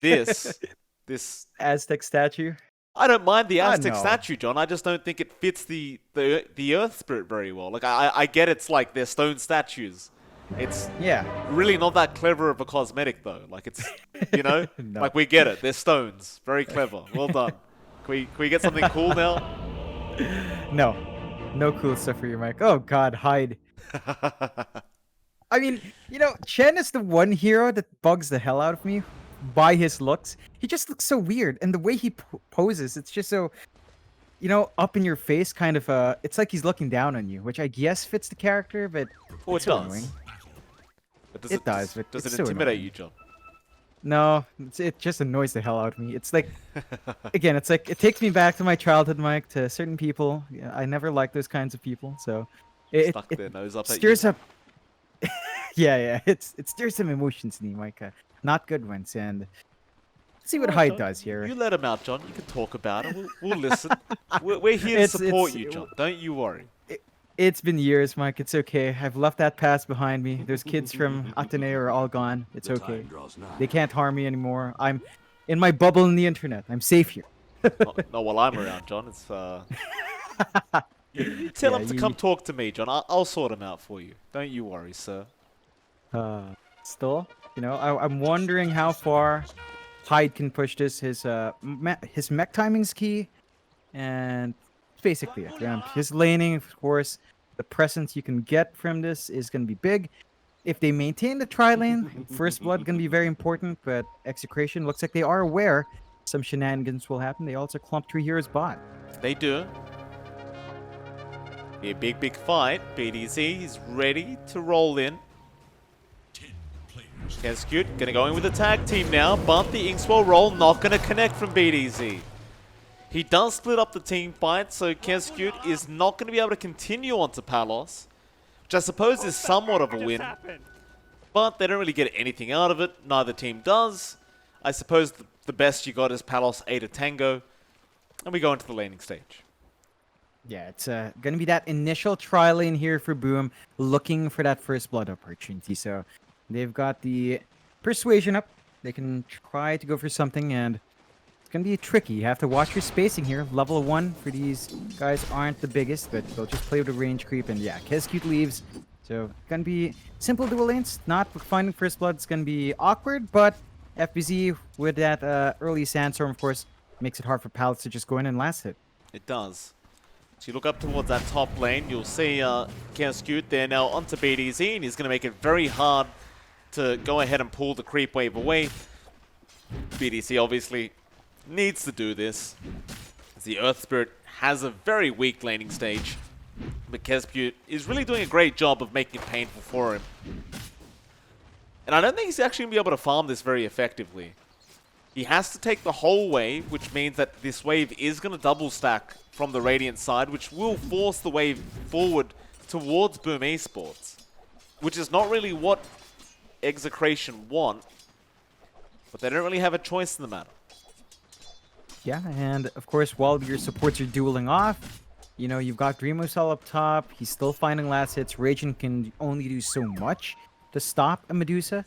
this, this. Aztec statue. I don't mind the Aztec No. statue, John. I just don't think it fits the Earth Spirit very well. Like I get it's like they're stone statues. It's Yeah. really not that clever of a cosmetic though. Like it's, you know, No. like we get it. They're stones. Very clever. Well done. Can we get something cool now? No. No cool stuff for your mic. Oh god, hide. I mean, Chen is the one hero that bugs the hell out of me by his looks. He just looks so weird, and the way he poses, it's just so, up in your face, kind of. It's like he's looking down on you, which I guess fits the character, but Well, it's it so does. annoying. But It does, but does it's it so intimidate annoying. you, John? No, it just annoys the hell out of me. It's like, again, it's like it takes me back to my childhood, Mike, to certain people. Yeah, I never liked those kinds of people, so Stuck it their nose up at you. stirs up. Yeah, it stirs some emotions in me, Mike. Not good ones, and let's see what Alright, Hyde John, does here. You let him out, John. You can talk about it. We'll listen. We're here to support you, John. Don't you worry. It's been years, Mike. It's okay. I've left that past behind me. Those kids from Ateneo are all gone. It's okay. They can't harm me anymore. I'm in my bubble in the internet. I'm safe here. Not while I'm around, John. It's you tell him to come talk to me, John. I'll sort him out for you. Don't you worry, sir. Still, I'm wondering how far Hyde can push this. His mech timing's key, and basically it. His laning, of course, the presence you can get from this is going to be big. If they maintain the tri-lane, First Blood going to be very important, but Execration looks like they are aware some shenanigans will happen. They also clump 3 heroes bot. They do. Be a big fight. BDZ is ready to roll in. Kescute gonna go in with the tag team now, but the Inkswell roll not gonna connect from BDZ. He does split up the team fight, so Kescute is not gonna be able to continue on to Palos, which I suppose is somewhat of a win. But they don't really get anything out of it. Neither team does. I suppose the best you got is Palos A to Tango, and we go into the laning stage. Yeah, it's going to be that initial tri-lane here for Boom, looking for that First Blood opportunity. So they've got the Persuasion up. They can try to go for something, and it's going to be tricky. You have to watch your spacing here. Level 1 for these guys aren't the biggest, but they'll just play with a range creep, and yeah, Kescute leaves. So going to be simple dual lanes. Not finding First Blood is going to be awkward, but FBZ with that early Sandstorm, of course, makes it hard for Palace to just go in and last hit. It does. So you look up towards that top lane, you'll see Kescute there now onto BDZ, and he's going to make it very hard to go ahead and pull the creep wave away. BDC obviously needs to do this, as the Earth Spirit has a very weak laning stage, but Kescute is really doing a great job of making it painful for him. And I don't think he's actually going to be able to farm this very effectively. He has to take the whole wave, which means that this wave is going to double stack from the Radiant side, which will force the wave forward towards Boom Esports, which is not really what Execration want, but they don't really have a choice in the matter. Yeah, and of course, while your supports are dueling off, you've got Dreamosel up top. He's still finding last hits. Raging can only do so much to stop a Medusa.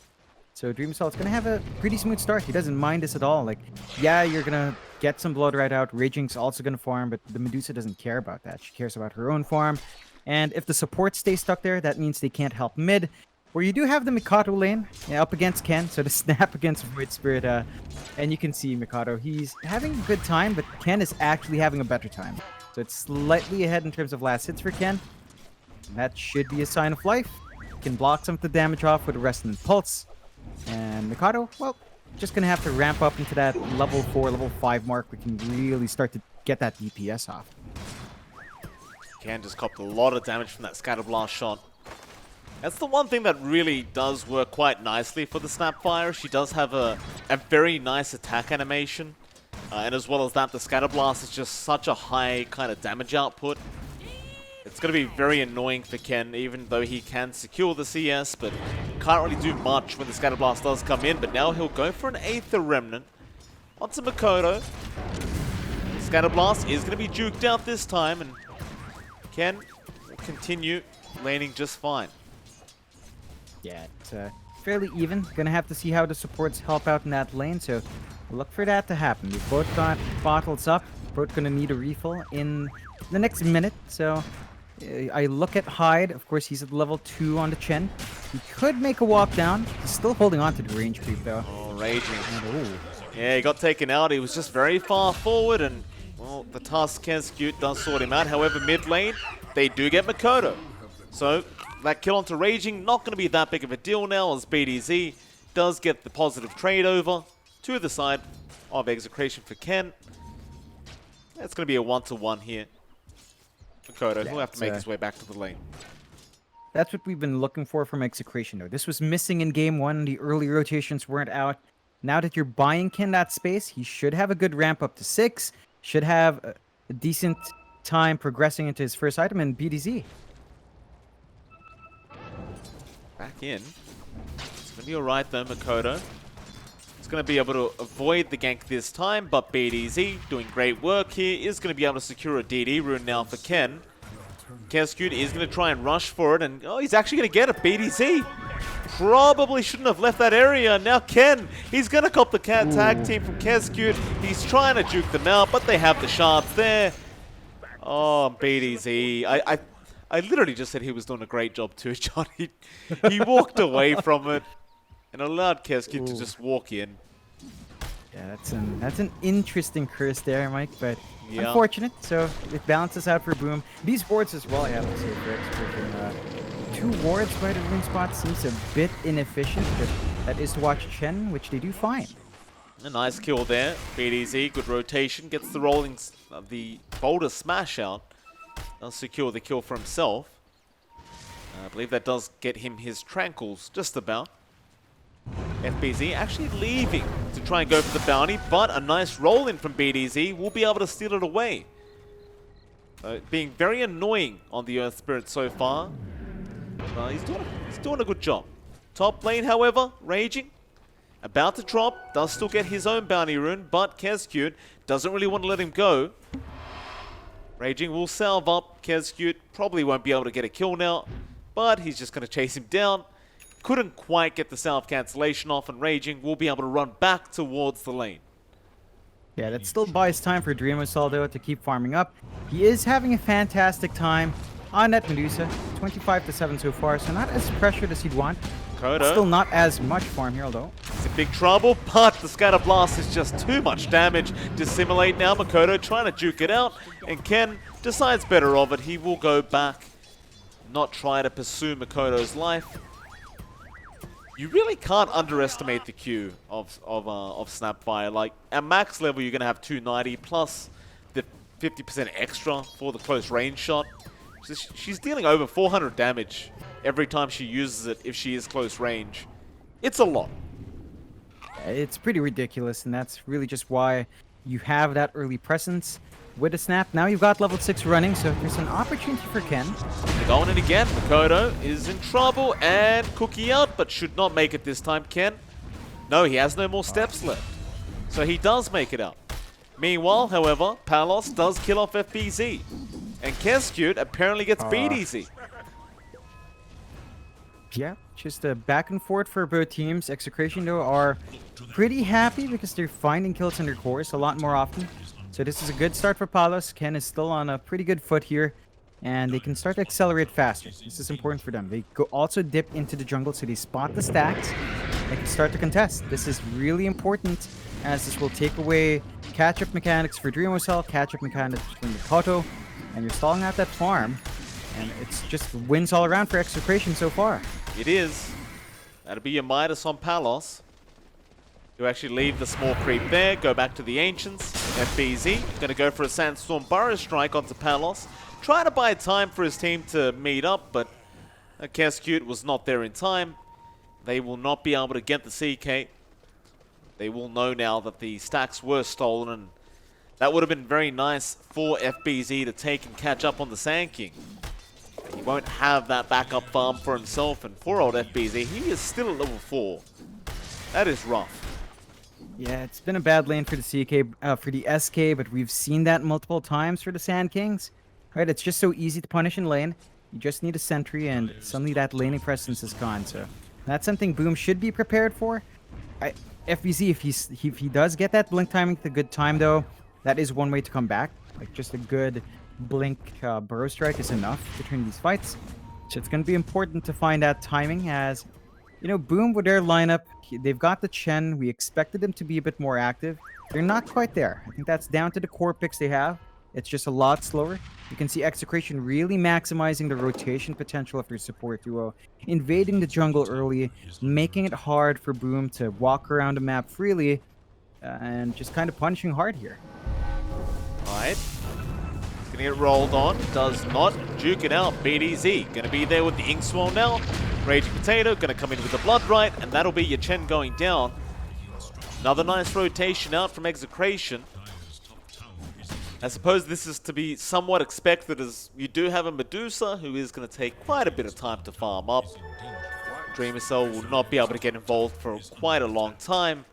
So Dreamosel is going to have a pretty smooth start. He doesn't mind this at all. Like, yeah, you're going to get some blood right out. Raging's also going to farm, but the Medusa doesn't care about that. She cares about her own farm. And if the supports stay stuck there, that means they can't help mid. Where you do have the Mikado lane up against Ken, so to snap against Void Spirit. And you can see Mikado, he's having a good time, but Ken is actually having a better time. So it's slightly ahead in terms of last hits for Ken. And that should be a sign of life. Can block some of the damage off with a Resonant Pulse. And Mikado, well, just going to have to ramp up into that level 4, level 5 mark. We can really start to get that DPS off. Ken just copped a lot of damage from that Scatter Blast shot. That's the one thing that really does work quite nicely for the Snapfire. She does have a very nice attack animation. And as well as that, the Scatter Blast is just such a high kind of damage output. It's going to be very annoying for Ken, even though he can secure the CS, but can't really do much when the Scatter Blast does come in. But now he'll go for an Aether Remnant onto Makoto. Scatter Blast is going to be juked out this time, and Ken will continue laning just fine. Yeah, it's fairly even. Gonna have to see how the supports help out in that lane, so look for that to happen. We've both got bottles up. Both gonna need a refill in the next minute, so I look at Hyde. Of course, he's at level 2 on the Chen. He could make a walk down. He's still holding on to the range creep, though. Oh, Raging. And, Yeah, he got taken out. He was just very far forward, and, well, the task can Skewt does sort him out. However, mid lane, they do get Makoto. So, that kill onto Raging, not going to be that big of a deal now, as BDZ does get the positive trade over to the side of Execration for Ken. It's going to be a 1-to-1 here. Makoto, he'll have to make his way back to the lane. That's what we've been looking for from Execration, though. This was missing in game 1. The early rotations weren't out. Now that you're buying Ken that space, he should have a good ramp up to 6. Should have a decent time progressing into his first item in BDZ. Back in. It's going to be alright though, Makoto. He's going to be able to avoid the gank this time, but BDZ doing great work here is going to be able to secure a DD rune now for Ken. Keskut is going to try and rush for it, and oh, he's actually going to get it. BDZ probably shouldn't have left that area. Now Ken, he's going to cop the tag team from Keskut. He's trying to juke them out, but they have the shards there. Oh, BDZ. I literally just said he was doing a great job too, John. He walked away from it and allowed Keskut to just walk in. Yeah, that's an interesting curse there, Mike, but yeah, unfortunate. So it balances out for Boom. These wards as well, I have to say, for Execration. 2 wards by the rune spot seems a bit inefficient, but that is to watch Chen, which they do fine. A nice kill there. BDZ, good rotation, gets the rolling, the boulder smash out. Does secure the kill for himself. I believe that does get him his tranquils, just about. FBZ actually leaving to try and go for the bounty, but a nice roll in from BDZ will be able to steal it away. Being very annoying on the Earth Spirit so far. He's doing a good job. Top lane, however, Raging, about to drop, does still get his own bounty rune, but Keskut doesn't really want to let him go. Raging will salve up. Keskut probably won't be able to get a kill now, but he's just going to chase him down. Couldn't quite get the salve cancellation off, and Raging will be able to run back towards the lane. Yeah, that still buys time for Dreamo Saldo to keep farming up. He is having a fantastic time on that Medusa. 25-7 so far, so not as pressured as he'd want. Makoto. Still not as much farm here, though. He's in big trouble, but the Scatter Blast is just too much damage. Dissimulate now, Makoto trying to juke it out, and Ken decides better of it. He will go back, not try to pursue Makoto's life. You really can't underestimate the Q of Snapfire. Like, at max level, you're going to have 290 plus the 50% extra for the close range shot. She's dealing over 400 damage every time she uses it if she is close range. It's a lot. It's pretty ridiculous, and that's really just why you have that early presence with a snap. Now you've got level 6 running, so there's an opportunity for Ken. They're going in again. Makoto is in trouble, and Cookie out, but should not make it this time. Ken, no, he has no more steps left. So he does make it out. Meanwhile, however, Palos does kill off FBZ. And Keskut apparently gets BDZ. Yeah, just a back and forth for both teams. Execration, though, are pretty happy because they're finding kills in their cores a lot more often. So this is a good start for Palos. Ken is still on a pretty good foot here, and they can start to accelerate faster. This is important for them. They also dip into the jungle, so they spot the stacks. They can start to contest. This is really important, as this will take away catch-up mechanics for Dreamocell, catch-up mechanics for Makoto, and you're stalling out that farm, and it's just wins all around for Execration so far. It is. That'll be your Midas on Palos. You actually leave the small creep there, go back to the Ancients. FBZ going to go for a Sandstorm Burrow Strike onto Palos. Trying to buy time for his team to meet up, but Keskut was not there in time. They will not be able to get the CK. They will know now that the stacks were stolen, and that would have been very nice for FBZ to take and catch up on the Sand King. He won't have that backup farm for himself, and poor old FBZ, he is still at level 4. That is rough. Yeah, it's been a bad lane for the for the SK, but we've seen that multiple times for the Sand Kings. Right, it's just so easy to punish in lane. You just need a sentry, and suddenly that laning presence is gone. So That's something Boom should be prepared for. FBZ, if he does get that blink timing at the good time, though, that is one way to come back. Like, just a good blink burrow strike is enough to turn these fights. So it's going to be important to find that timing as, you know, Boom with their lineup, they've got the Chen. We expected them to be a bit more active. They're not quite there. I think that's down to the core picks they have. It's just a lot slower. You can see Execration really maximizing the rotation potential of their support duo, invading the jungle early, making it hard for Boom to walk around the map freely, and just kind of punishing hard here. Alright. Gonna get rolled on. Does not juke it out. BDZ gonna be there with the Ink Swirl now. Raging Potato gonna come in with the Blood Right, and that'll be your Chen going down. Another nice rotation out from Execration. I suppose this is to be somewhat expected as you do have a Medusa who is going to take quite a bit of time to farm up. Dreamer Cell will not be able to get involved for quite a long time.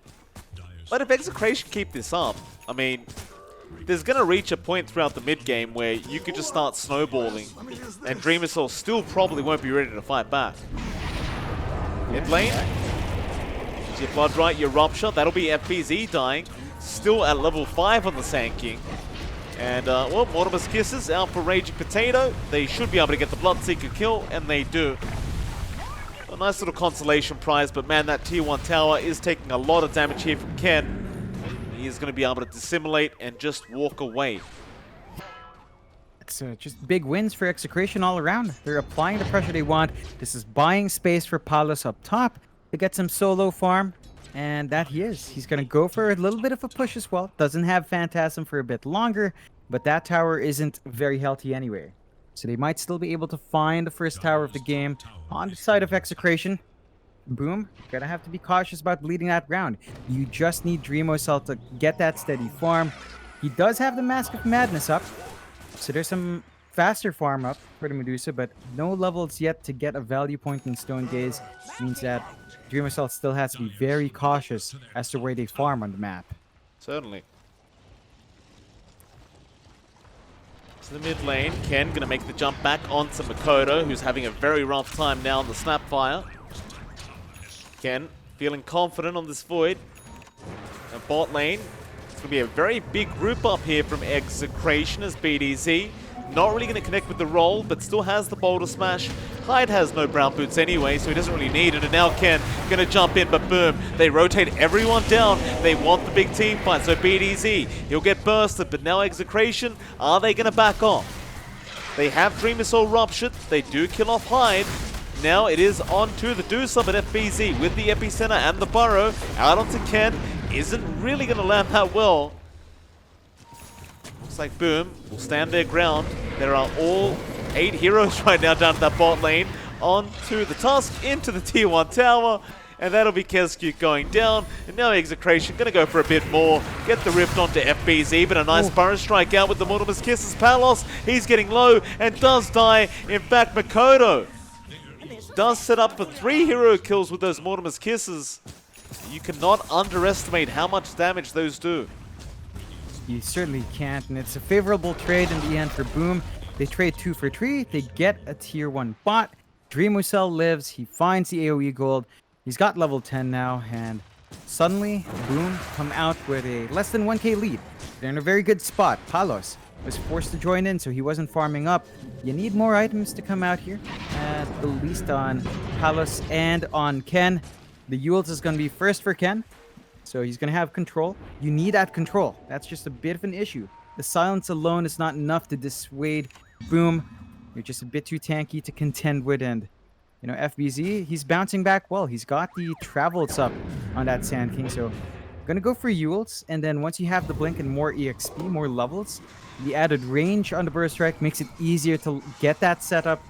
But if Execration keep this up, I mean, there's going to reach a point throughout the mid game where you could just start snowballing and Dreamer Cell still probably won't be ready to fight back. Mid lane, your Blood Right, your Rupture, that'll be FBZ dying. Still at level 5 on the Sand King. And, well, Mortimer's Kisses out for Raging Potato. They should be able to get the Bloodseeker kill, and they do. A nice little consolation prize, but man, that tier 1 tower is taking a lot of damage here from Ken. He is going to be able to dissimulate and just walk away. It's just big wins for Execration all around. They're applying the pressure they want. This is buying space for Palos up top to get some solo farm. And that he is. He's going to go for a little bit of a push as well. Doesn't have Phantasm for a bit longer, but that tower isn't very healthy anyway. So they might still be able to find the first tower of the game on the side of Execration. Boom. Gonna have to be cautious about bleeding that ground. You just need Dreamocell to get that steady farm. He does have the Mask of Madness up, so there's some faster farm up for the Medusa, but no levels yet to get a value point in Stone Gaze. Means that Dreamocell still has to be very cautious as to where they farm on the map. Certainly. To the mid lane, Ken gonna make the jump back onto Makoto, who's having a very rough time now on the Snapfire. Ken feeling confident on this Void. And bot lane, it's gonna be a very big group up here from Execration as BDZ. Not really going to connect with the roll, but still has the Boulder Smash. Hyde has no brown boots anyway, so he doesn't really need it. And now Ken going to jump in, but boom. They rotate everyone down. They want the big team fight, so BDZ, he'll get bursted. But now Execration, are they going to back off? They have Dreamer Soul ruptured. They do kill off Hyde. Now it is on to the Doosa, but FBZ with the Epicenter and the Burrow out onto Ken. Isn't really going to land that well. Looks like Boom will stand their ground. There are all 8 heroes right now down to that bot lane. On to the Tusk, into the tier 1 tower. And that'll be Kescute going down. And now Execration going to go for a bit more. Get the Rift onto FBZ, but a nice Burrow strike out with the Mortimer's Kisses. Palos, he's getting low and does die. In fact, Makoto does set up for 3 hero kills with those Mortimer's Kisses. You cannot underestimate how much damage those do. You certainly can't, and it's a favorable trade in the end for Boom. They trade 2 for 3, they get a tier 1 bot. Dreamocell lives, he finds the AoE gold. He's got level 10 now, and suddenly, Boom come out with a less than 1k lead. They're in a very good spot. Palos was forced to join in, so he wasn't farming up. You need more items to come out here, at the least on Palos and on Ken. The Yules is going to be first for Ken. So he's going to have control. You need that control. That's just a bit of an issue. The silence alone is not enough to dissuade Boom. You're just a bit too tanky to contend with. And, you know, FBZ, he's bouncing back well. He's got the travels up on that Sand King. So going to go for Yules. And then once you have the Blink and more EXP, more levels, the added range on the Burst Strike makes it easier to get that setup.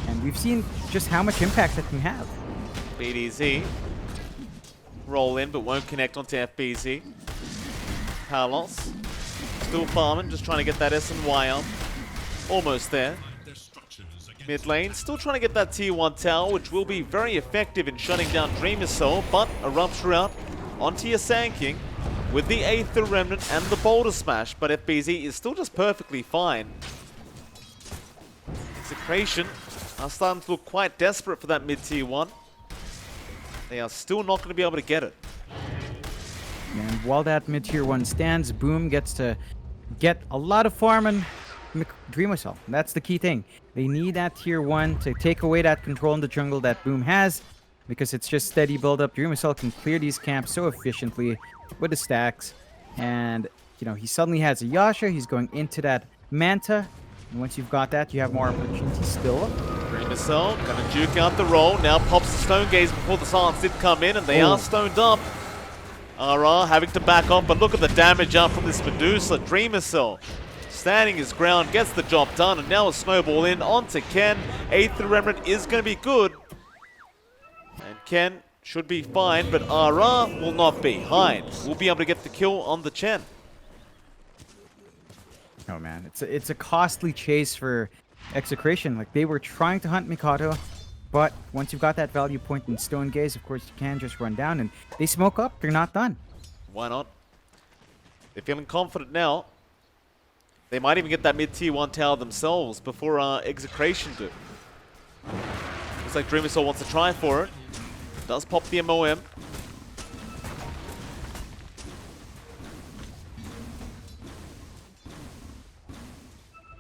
And we've seen just how much impact that can have. BDZ. Roll in, but won't connect onto FBZ. Palos. Still farming, just trying to get that S&Y up. Almost there. Mid lane, still trying to get that tier 1 tower, which will be very effective in shutting down Dreamer Soul, but a Rupture out onto your Sand King with the Aether Remnant and the Boulder Smash, but FBZ is still just perfectly fine. Execration are starting to look quite desperate for that mid-tier 1. they are still not going to be able to get it. And while that mid-tier 1 stands, Boom gets to get a lot of farm on Dreamosel. That's the key thing. They need that tier 1 to take away that control in the jungle that Boom has, because it's just steady build-up. Dreamosel can clear these camps so efficiently with the stacks. And, you know, he suddenly has a Yasha. He's going into that Manta. And once you've got that, you have more opportunities still. Dreamosel gonna juke out the roll. Now pops the Stone Gaze before the silence did come in, and they are stoned up. RR having to back off, but look at the damage up from this Medusa. Dreamosel standing his ground, gets the job done, and now a snowball in onto Ken. Aether Remnant is going to be good. And Ken should be fine, but RR will not be. Hyde will be able to get the kill on the Chen. Oh man, it's a costly chase for Execration. Like, they were trying to hunt Mikado, but once you've got that value point in Stone Gaze, of course you can just run down, and they smoke up. They're not done. Why not? They're feeling confident now. They might even get that mid-tier 1 tower themselves before Execration do. Looks like Dreamosel wants to try for it. Does pop the MOM.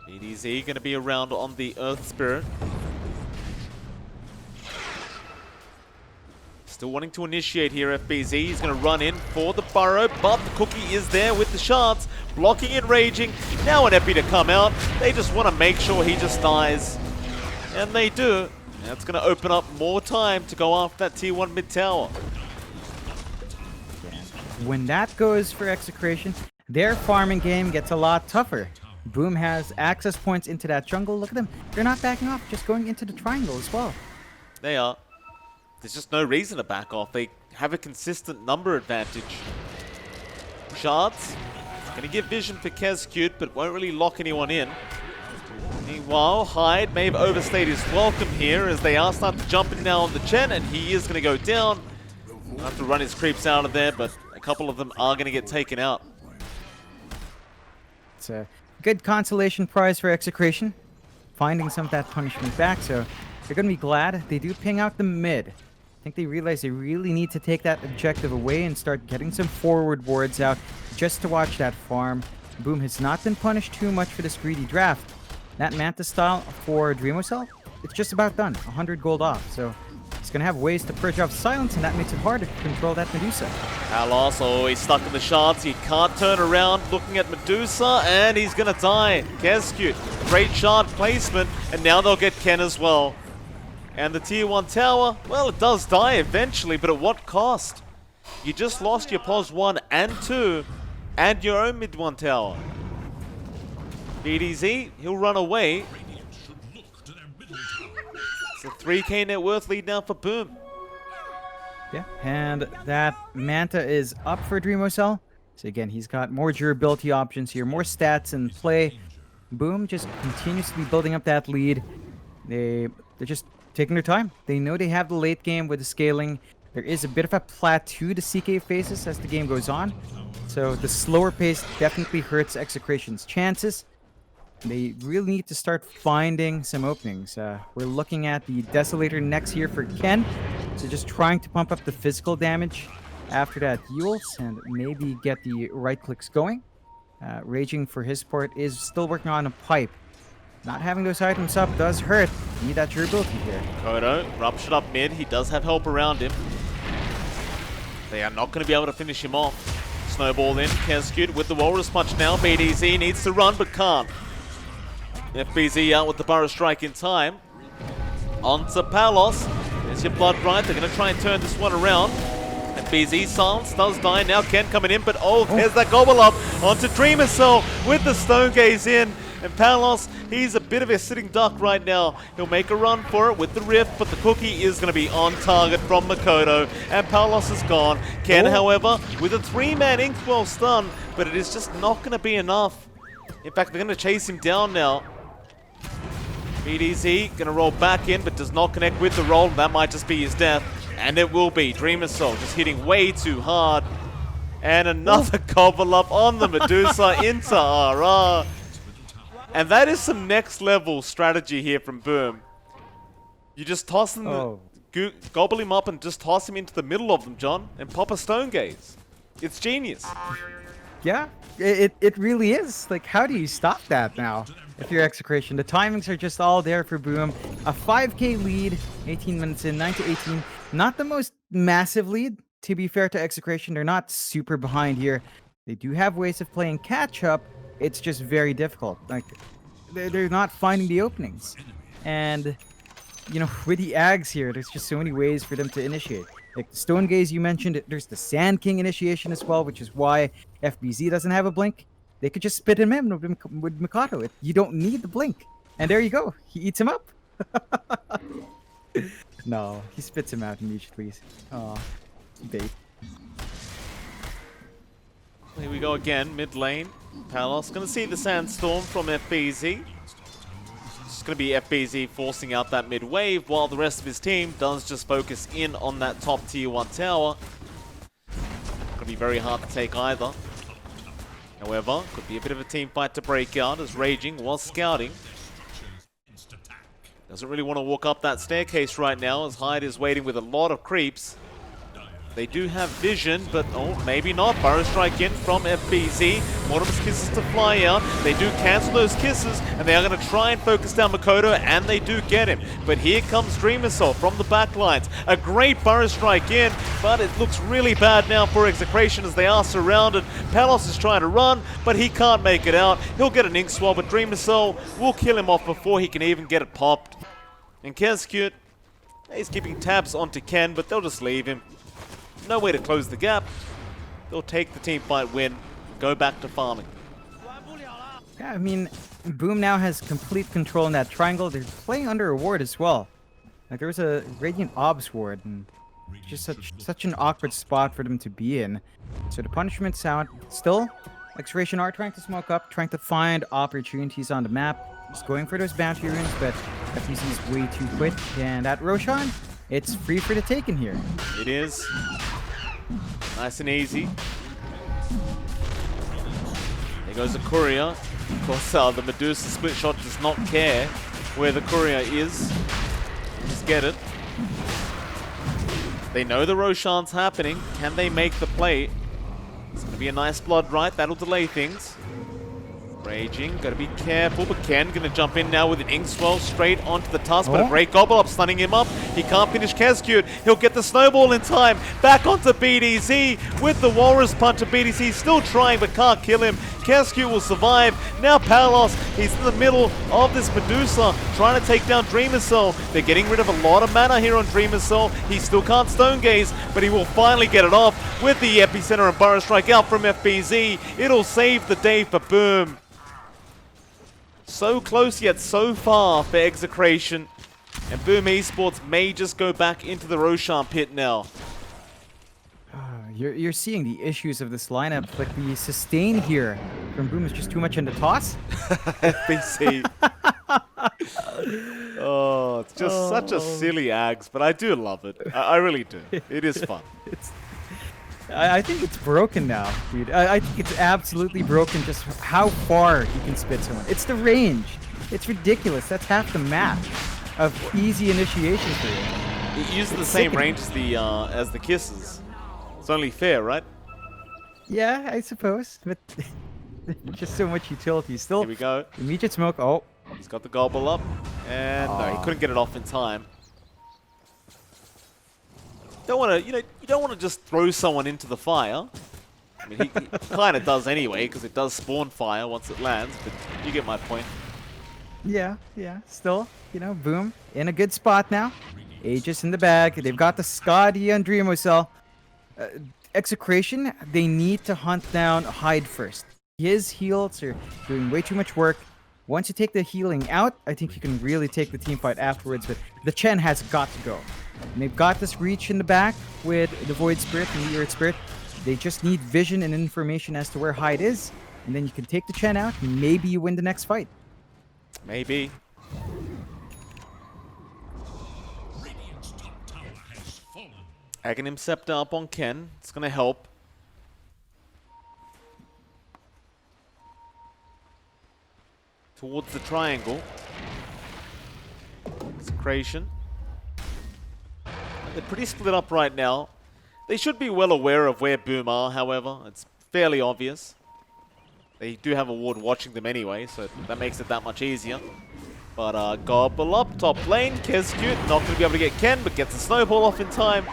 BDZ going to be around on the Earth Spirit. Still wanting to initiate here, FBZ. He's going to run in for the burrow, but the cookie is there with the shards, blocking and raging. Now an Epi to come out. They just want to make sure he just dies. And they do. That's going to open up more time to go after that tier 1 mid tower. When that goes for Execration, their farming game gets a lot tougher. Boom has access points into that jungle. Look at them. They're not backing off, just going into the triangle as well. They are. There's just no reason to back off. They have a consistent number advantage. Shards. Going to give vision for Kezcute, but won't really lock anyone in. Meanwhile, Hyde may have overstayed his welcome here as they are starting to jump in now on the Chen, and he is going to go down. He'll have to run his creeps out of there, but a couple of them are going to get taken out. It's a good consolation prize for Execration, finding some of that punishment back, so they're going to be glad. They do ping out the mid. I think they realize they really need to take that objective away and start getting some forward wards out just to watch that farm. Boom has not been punished too much for this greedy draft. That Manta style for Dreamosel, it's just about done. 100 gold off, so it's going to have ways to purge off silence, and that makes it harder to control that Medusa. Alos always stuck in the shards. He can't turn around looking at Medusa, and he's going to die. Kezcute, great shard placement, and now they'll get Ken as well. And the tier 1 tower, well, it does die eventually, but at what cost? You just lost your POS 1 and 2, and your own mid 1 tower. BDZ, he'll run away. It's a 3k net worth lead now for Boom. Yeah, and that Manta is up for Dreamosel. So again, he's got more durability options here, more stats in play. Boom just continues to be building up that lead. They're just taking their time. They know they have the late game with the scaling. There is a bit of a plateau to CK faces as the game goes on. So the slower pace definitely hurts Execration's chances. They really need to start finding some openings. We're looking at the Desolator next here for Ken. So just trying to pump up the physical damage after that Yules and maybe get the right clicks going. Raging for his part is still working on a pipe. Not having those items up does hurt. You need that durability here. Kodo, ruptured up mid. He does have help around him. They are not going to be able to finish him off. Snowball in. Kezcute with the Walrus Punch now. BDZ needs to run but can't. FBZ out with the Burrow Strike in time. On to Palos. There's your Blood Right. They're going to try and turn this one around. And BZ Silence does die. Now Ken coming in, but there's that Gobble Up onto Dreamosel with the Stone Gaze in. And Palos, he's a bit of a sitting duck right now. He'll make a run for it with the Rift, but the cookie is going to be on target from Makoto. And Palos is gone. Ken, however, with a 3-man Inkwell stun, but it is just not going to be enough. In fact, they're going to chase him down now. BDZ going to roll back in, but does not connect with the roll. That might just be his death. And it will be. Dreamosel just hitting way too hard. And another Gobble Up on the Medusa into RR. And that is some next level strategy here from Boom. You just toss them the gobble him up and just toss him into the middle of them, John, and pop a stone gaze. It's genius. Yeah, it really is. Like, how do you stop that now? If you're Execration, the timings are just all there for Boom. A 5k lead, 18 minutes in, 9 to 18. Not the most massive lead, to be fair to Execration. They're not super behind here. They do have ways of playing catch up. It's just very difficult. Like, they're not finding the openings. And, you know, with the Ags here, there's just so many ways for them to initiate. Like the Stone Gaze you mentioned, there's the Sand King initiation as well, which is why FBZ doesn't have a blink. They could just spit him in with Mikado. You don't need the blink. And there you go. He eats him up. No, he spits him out immediately. Oh, bait. Here we go again, mid lane. Palos gonna see the Sandstorm from FBZ. It's gonna be FBZ forcing out that mid wave while the rest of his team does just focus in on that top tier 1 tower. Gonna be very hard to take either. However, could be a bit of a team fight to break out as Raging was scouting. Doesn't really want to walk up that staircase right now as Hyde is waiting with a lot of creeps. They do have vision, but oh, maybe not. Burrow strike in from FBZ. Mortimer's kisses to fly out. They do cancel those kisses, and they are going to try and focus down Makoto, and they do get him. But here comes Dream Assault from the backlines. A great Burrow strike in, but it looks really bad now for Execration as they are surrounded. Palos is trying to run, but he can't make it out. He'll get an ink swab, but Dream Assault will kill him off before he can even get it popped. And Kescute, he's keeping tabs onto Ken, but they'll just leave him. No way to close the gap. They'll take the team fight win, go back to farming. Yeah, I mean, Boom now has complete control in that triangle. They're playing under a ward as well. Like, there was a Radiant Obs ward, and just such an awkward spot for them to be in. So the punishment's out. Still, Execration are trying to smoke up, trying to find opportunities on the map. Just going for those bounty runes, but FBC is way too quick. And that Roshan, it's free for the taking here. It is. Nice and easy. There goes the courier. Of course, the Medusa split shot does not care where the courier is. Just get it. They know the Roshan's happening. Can they make the play? It's going to be a nice blood right. That'll delay things. Raging, gotta be careful, but Ken gonna jump in now with an ink swell straight onto the tusk, but a great gobble up, stunning him up. He can't finish Kescute. He'll get the snowball in time. Back onto BDZ with the Walrus Punch of BDZ, still trying but can't kill him. Kescute will survive. Now Palos, he's in the middle of this Medusa, trying to take down Dreamer Soul. They're getting rid of a lot of mana here on Dreamer Soul. He still can't Stone Gaze, but he will finally get it off with the Epicenter and Burrow Strike out from FBZ. It'll save the day for Boom. So close yet so far for Execration. And Boom Esports may just go back into the Roshan pit now. You're seeing the issues of this lineup. Like, the sustain here from Boom is just too much in the toss. FBC. Oh, it's just such a silly Ags, but I do love it. I really do. It is fun. I think it's broken now, dude. I think it's absolutely broken just how far you can spit someone. It's the range. It's ridiculous. That's half the map of easy initiation for you. It uses the same range as the kisses. It's only fair, right? Yeah, I suppose. But just so much utility. Still, here we go. Immediate smoke. Oh. He's got the gobble up. And no, he couldn't get it off in time. Don't want to, you don't want to just throw someone into the fire. I mean, he kind of does anyway, because it does spawn fire once it lands, but you get my point. Yeah. Still, Boom in a good spot now. Aegis in the bag. They've got the Scotty and Dreamocell. Execration, they need to hunt down Hyde first. His heals are doing way too much work. Once you take the healing out, I think you can really take the team fight afterwards, but the Chen has got to go. And they've got this reach in the back with the Void Spirit and the Earth Spirit. They just need vision and information as to where Hyde is, and then you can take the Chen out, and maybe you win the next fight. Maybe. Aghanim Scepter up on Ken. It's going to help. Towards the triangle. Execration. They're pretty split up right now. They should be well aware of where Boom are, however. It's fairly obvious. They do have a ward watching them anyway, so that makes it that much easier. But Gobble up, top lane, Kezcute, not going to be able to get Ken, but gets the snowball off in time.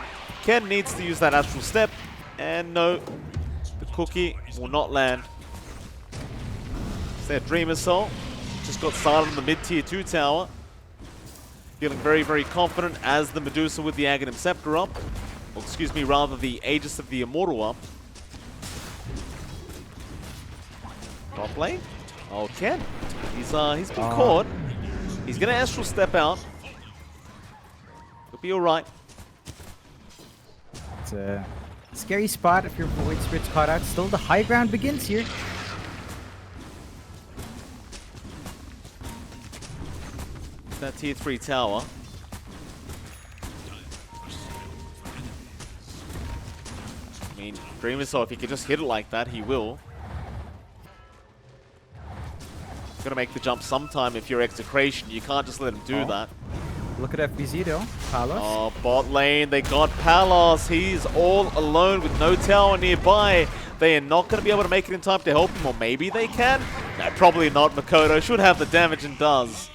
Ken needs to use that astral step, and no, the cookie will not land. It's their Dreamer Soul, just got started on the mid-tier 2 tower. Feeling very, very confident as the Medusa with the Aghanim Scepter up. Or excuse me, rather the Aegis of the Immortal up. Top lane. Oh, Ken. He's been caught. He's gonna astral step out. He'll be alright. It's a scary spot if your Void Spirit's caught out. Still, the high ground begins here. That tier 3 tower. I mean, Dreamer Soul, if he could just hit it like that, he will. Gonna make the jump sometime if you're Execration. You can't just let him do that. Look at FBZ though. Palos. Oh, bot lane, they got Palos. He's all alone with no tower nearby. They are not going to be able to make it in time to help him, or maybe they can? No, probably not. Makoto should have the damage and does.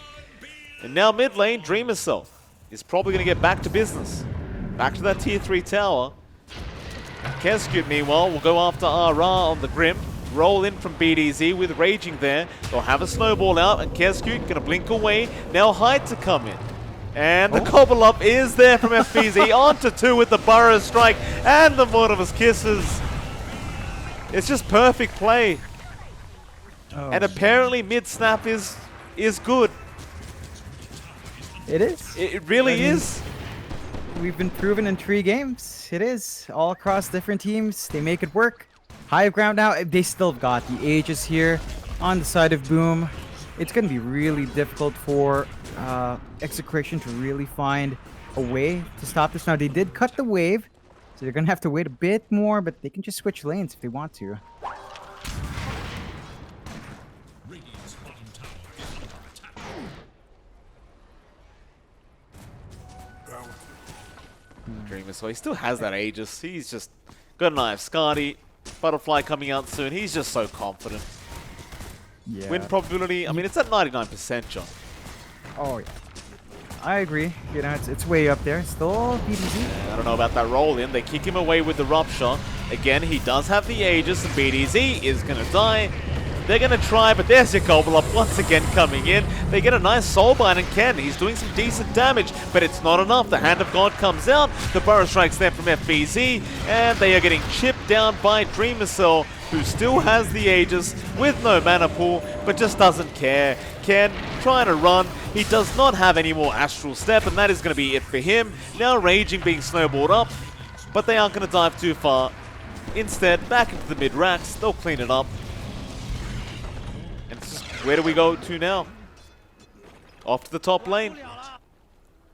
And now mid lane, Dreamer Soul is probably going to get back to business. Back to that tier 3 tower. Kezcute, meanwhile, will go after RR on the Grim. Roll in from BDZ with Raging there. They'll have a snowball out, and Kezcute going to blink away. Now Hyde to come in. And the cobble up is there from FBZ. On to 2 with the Burrow Strike and the Mortimer's Kisses. It's just perfect play. And apparently mid-snap is good. It is. It really is. We've been proven in 3 games. It is. All across different teams. They make it work. High ground now. They still got the Aegis here on the side of Boom. It's going to be really difficult for Execration to really find a way to stop this. Now, they did cut the wave, so they're going to have to wait a bit more, but they can just switch lanes if they want to. Dreamer, so he still has that Aegis. He's just got an eye of Skadi. Butterfly coming out soon. He's just so confident. Yeah. Win probability, I mean, it's at 99%, John. Oh, yeah. I agree. You know, it's way up there. Still BDZ. I don't know about that roll in. They kick him away with the Rupture. Again, he does have the Aegis, and BDZ is going to die. They're going to try, but there's your Gobble up once again coming in. They get a nice Soulbind, and Ken, he's doing some decent damage, but it's not enough. The Hand of God comes out. The Burrow Strike's there from FBZ, and they are getting chipped down by Dreamer Soul, who still has the Aegis with no mana pool, but just doesn't care. Ken trying to run. He does not have any more Astral Step, and that is going to be it for him. Now Raging being snowballed up, but they aren't going to dive too far. Instead, back into the mid-racks. They'll clean it up. And where do we go to now? Off to the top lane.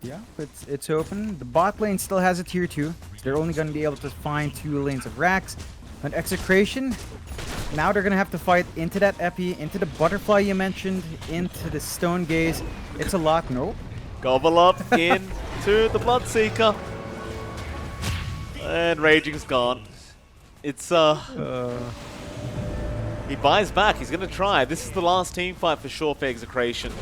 Yeah, it's open. The bot lane still has a tier 2. They're only going to be able to find 2 lanes of racks. An Execration, now they're going to have to fight into that Epi, into the Butterfly you mentioned, into the Stone Gaze. It's a lot. Nope. Gobble up into the Bloodseeker. And Raging's gone. It's, he buys back. He's going to try. This is the last team fight for sure for Execration.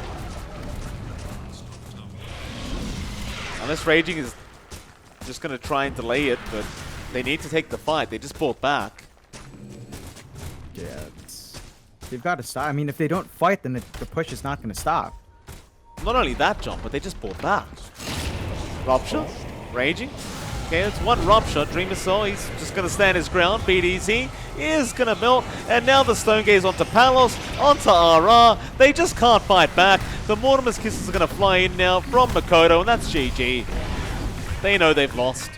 Unless Raging is just going to try and delay it, but they need to take the fight. They just bought back. Yeah, they've got to stop. I mean, if they don't fight, then the push is not going to stop. Not only that, John, but they just bought back. Rupture. Raging. Okay, it's one Rupture. Dreamer Soul, he's just going to stand his ground. BDZ is going to melt. And now the Stone Gaze onto Palos, onto RR. They just can't fight back. The Mortimer's Kisses are going to fly in now from Makoto, and that's GG. They know they've lost.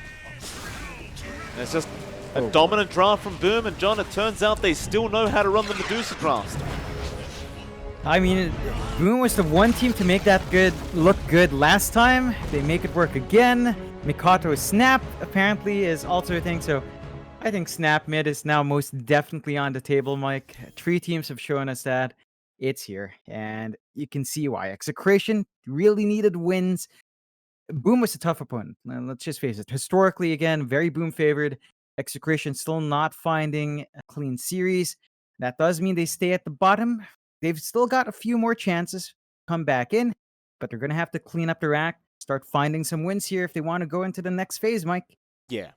And it's just a dominant draft from Boom, and John, it turns out they still know how to run the Medusa draft. I mean, Boom was the one team to make that look good last time. They make it work again. Mikato Snap apparently is also a thing, so I think Snap mid is now most definitely on the table, Mike. 3 teams have shown us that it's here, and you can see why. Execration really needed wins Boom was a tough opponent. Let's just face it. Historically, again, very Boom favored. Execration still not finding a clean series. That does mean they stay at the bottom. They've still got a few more chances to come back in, but they're going to have to clean up their act, start finding some wins here if they want to go into the next phase, Mike. Yeah,